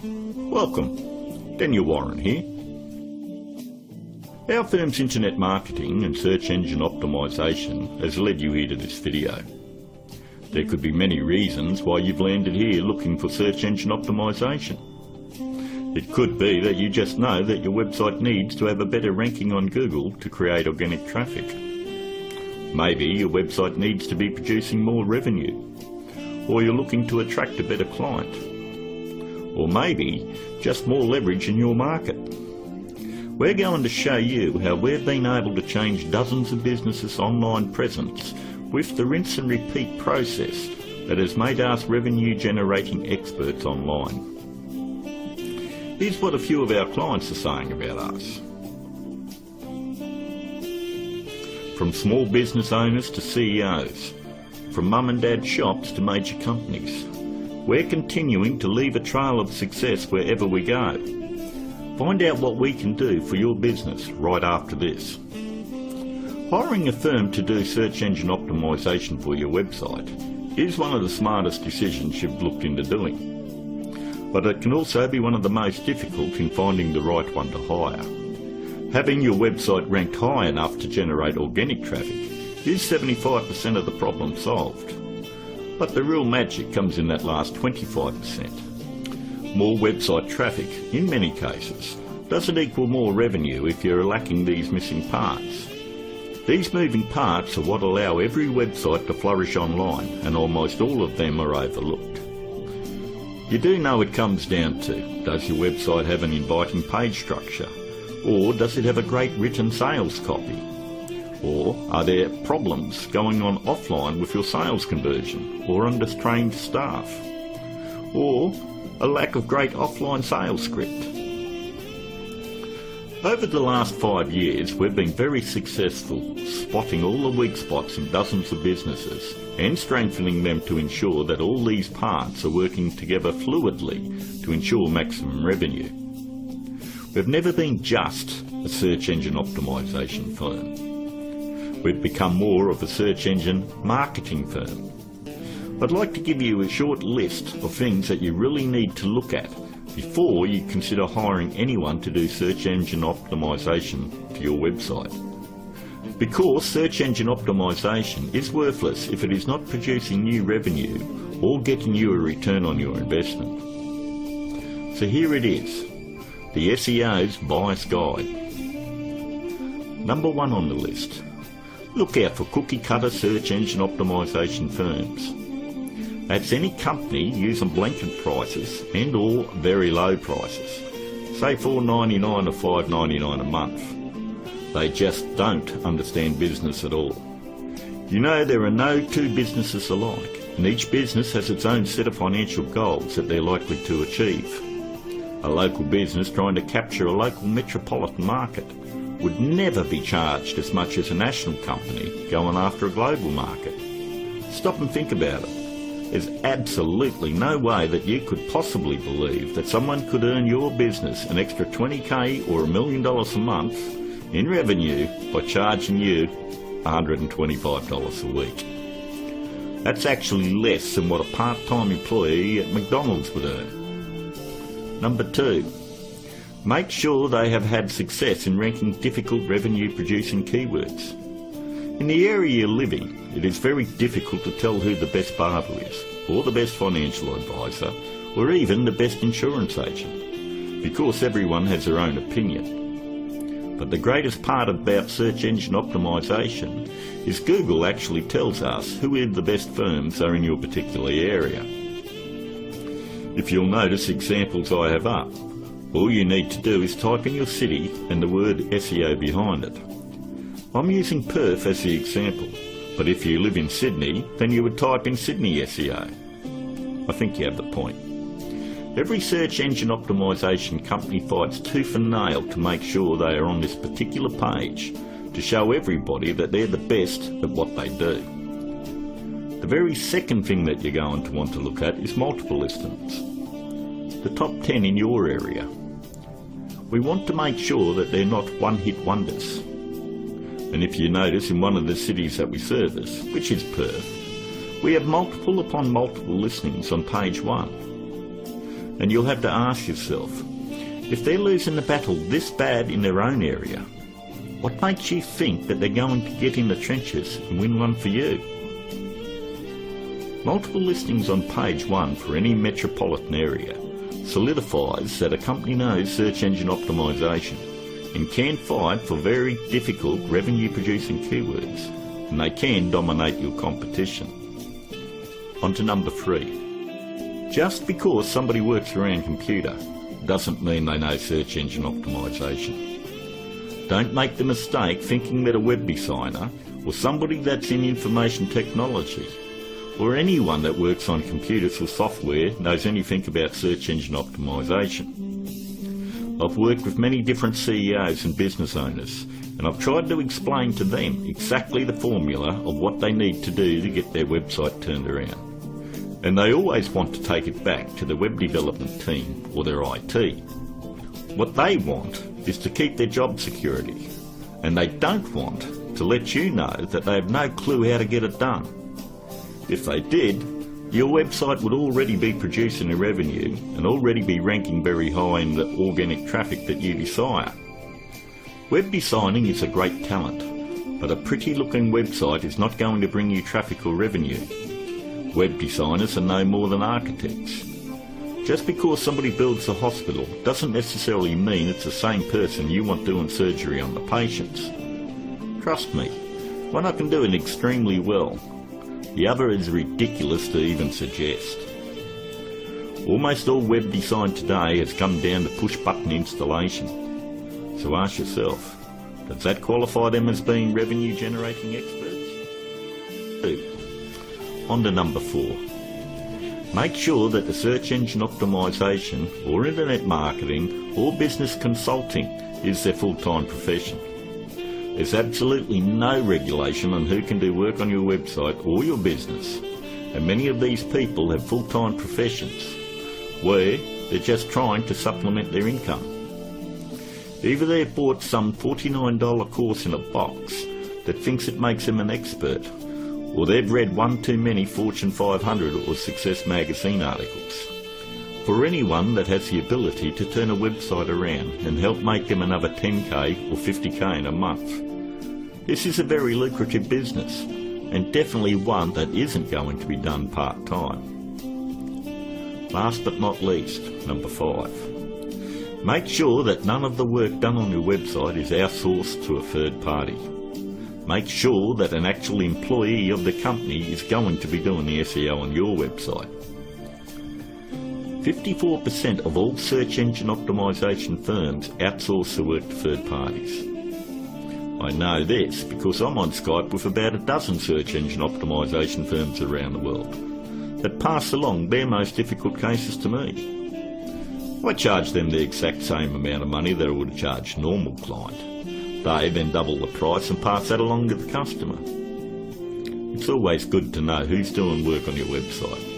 Welcome, Daniel Warren here. Our firm's internet marketing and search engine optimisation has led you here to this video. There could be many reasons why you've landed here looking for search engine optimisation. It could be that you just know that your website needs to have a better ranking on Google to create organic traffic. Maybe your website needs to be producing more revenue, or you're looking to attract a better client, or maybe just more leverage in your market. We're going to show you how we've been able to change dozens of businesses' online presence with the rinse and repeat process that has made us revenue generating experts online. Here's what a few of our clients are saying about us. From small business owners to CEOs, from mum and dad shops to major companies, we're continuing to leave a trail of success wherever we go. Find out what we can do for your business right after this. Hiring a firm to do search engine optimisation for your website is one of the smartest decisions you've looked into doing. But it can also be one of the most difficult in finding the right one to hire. Having your website ranked high enough to generate organic traffic is 75% of the problem solved. But the real magic comes in that last 25%. More website traffic, in many cases, doesn't equal more revenue if you're lacking these missing parts. These moving parts are what allow every website to flourish online, and almost all of them are overlooked. You do know it comes down to, does your website have an inviting page structure? Or does it have a great written sales copy? Or are there problems going on offline with your sales conversion or undertrained staff? Or a lack of great offline sales script? Over the last 5 years, we've been very successful spotting all the weak spots in dozens of businesses and strengthening them to ensure that all these parts are working together fluidly to ensure maximum revenue. We've never been just a search engine optimisation firm. We've become more of a search engine marketing firm. I'd like to give you a short list of things that you really need to look at before you consider hiring anyone to do search engine optimisation for your website. Because search engine optimisation is worthless if it is not producing new revenue or getting you a return on your investment. So here it is, the SEO's Bias Guide. Number 1 on the list. Look out for cookie-cutter search engine optimisation firms. That's any company using blanket prices and or very low prices, say $4.99 or $5.99 a month. They just don't understand business at all. You know, there are no two businesses alike, and each business has its own set of financial goals that they're likely to achieve. A local business trying to capture a local metropolitan market would never be charged as much as a national company going after a global market. Stop and think about it. There's absolutely no way that you could possibly believe that someone could earn your business an extra $20,000 or $1 million a month in revenue by charging you $125 a week. That's actually less than what a part-time employee at McDonald's would earn. Number 2, make sure they have had success in ranking difficult revenue-producing keywords. In the area you live in, it is very difficult to tell who the best barber is, or the best financial advisor, or even the best insurance agent, because everyone has their own opinion. But the greatest part about search engine optimisation is Google actually tells us who the best firms are in your particular area. If you'll notice examples I have up, all you need to do is type in your city and the word SEO behind it. I'm using Perth as the example, but if you live in Sydney, then you would type in Sydney SEO. I think you have the point. Every search engine optimisation company fights tooth and nail to make sure they are on this particular page to show everybody that they're the best at what they do. The very second thing that you're going to want to look at is multiple listings. The top 10 in your area. We want to make sure that they're not one-hit wonders. And if you notice, in one of the cities that we service, which is Perth, we have multiple upon multiple listings on page 1. And you'll have to ask yourself, if they're losing the battle this bad in their own area, what makes you think that they're going to get in the trenches and win one for you? Multiple listings on page 1 for any metropolitan area solidifies that a company knows search engine optimization and can fight for very difficult revenue-producing keywords, and they can dominate your competition. On to number 3. Just because somebody works around computer doesn't mean they know search engine optimization. Don't make the mistake thinking that a web designer or somebody that's in information technology or anyone that works on computers or software knows anything about search engine optimization. I've worked with many different CEOs and business owners, and I've tried to explain to them exactly the formula of what they need to do to get their website turned around. And they always want to take it back to the web development team or their IT. What they want is to keep their job security, and they don't want to let you know that they have no clue how to get it done. If they did, your website would already be producing a revenue and already be ranking very high in the organic traffic that you desire. Web designing is a great talent, but a pretty looking website is not going to bring you traffic or revenue. Web designers are no more than architects. Just because somebody builds a hospital doesn't necessarily mean it's the same person you want doing surgery on the patients. Trust me, one I can do it extremely well. The other is ridiculous to even suggest. Almost all web design today has come down to push-button installation. So ask yourself, does that qualify them as being revenue-generating experts? 2. On to number 4. Make sure that the search engine optimization or internet marketing or business consulting is their full-time profession. There's absolutely no regulation on who can do work on your website or your business, and many of these people have full-time professions where they're just trying to supplement their income. Either they've bought some $49 course in a box that thinks it makes them an expert, or they've read one too many Fortune 500 or Success magazine articles. For anyone that has the ability to turn a website around and help make them another 10k or 50k in a month, this is a very lucrative business, and definitely one that isn't going to be done part-time. Last but not least, number 5. Make sure that none of the work done on your website is outsourced to a third party. Make sure that an actual employee of the company is going to be doing the SEO on your website. 54% of all search engine optimization firms outsource the work to third parties. I know this because I'm on Skype with about a dozen search engine optimization firms around the world that pass along their most difficult cases to me. I charge them the exact same amount of money that I would charge a normal client. They then double the price and pass that along to the customer. It's always good to know who's doing work on your website.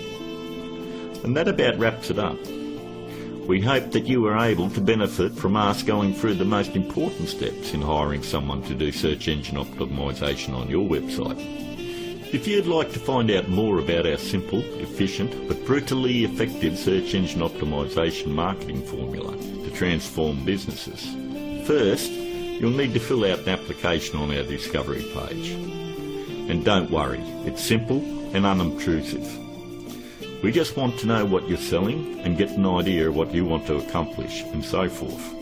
And that about wraps it up. We hope that you were able to benefit from us going through the most important steps in hiring someone to do search engine optimization on your website. If you'd like to find out more about our simple, efficient but brutally effective search engine optimization marketing formula to transform businesses, first you'll need to fill out an application on our discovery page. And don't worry, it's simple and unobtrusive. We just want to know what you're selling and get an idea of what you want to accomplish and so forth.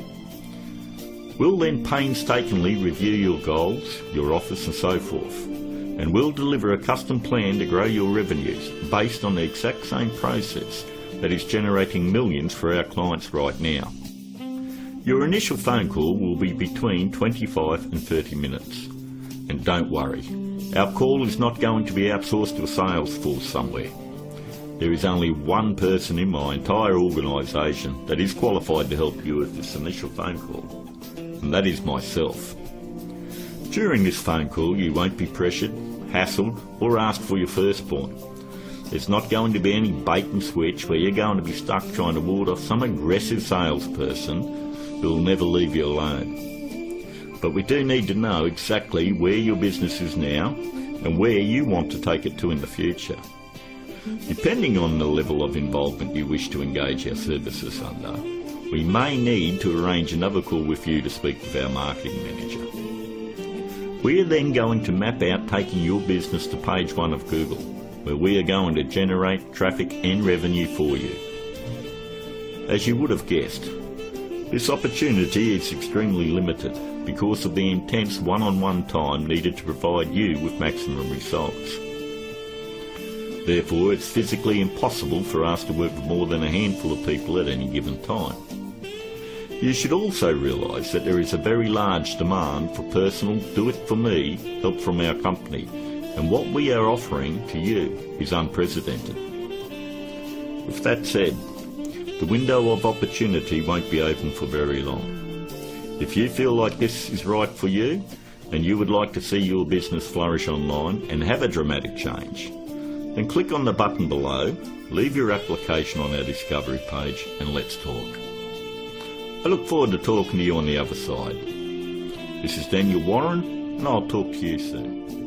We'll then painstakingly review your goals, your offers and so forth, and we'll deliver a custom plan to grow your revenues based on the exact same process that is generating millions for our clients right now. Your initial phone call will be between 25 and 30 minutes. And don't worry, our call is not going to be outsourced to a sales force somewhere. There is only one person in my entire organisation that is qualified to help you with this initial phone call, and that is myself. During this phone call you won't be pressured, hassled or asked for your firstborn. There's not going to be any bait and switch where you're going to be stuck trying to ward off some aggressive salesperson who will never leave you alone. But we do need to know exactly where your business is now and where you want to take it to in the future. Depending on the level of involvement you wish to engage our services under, we may need to arrange another call with you to speak with our marketing manager. We are then going to map out taking your business to page 1 of Google, where we are going to generate traffic and revenue for you. As you would have guessed, this opportunity is extremely limited because of the intense one-on-one time needed to provide you with maximum results. Therefore, it's physically impossible for us to work with more than a handful of people at any given time. You should also realise that there is a very large demand for personal do-it-for-me help from our company, and what we are offering to you is unprecedented. With that said, the window of opportunity won't be open for very long. If you feel like this is right for you, and you would like to see your business flourish online and have a dramatic change, then click on the button below, leave your application on our discovery page, and let's talk. I look forward to talking to you on the other side. This is Daniel Warren, and I'll talk to you soon.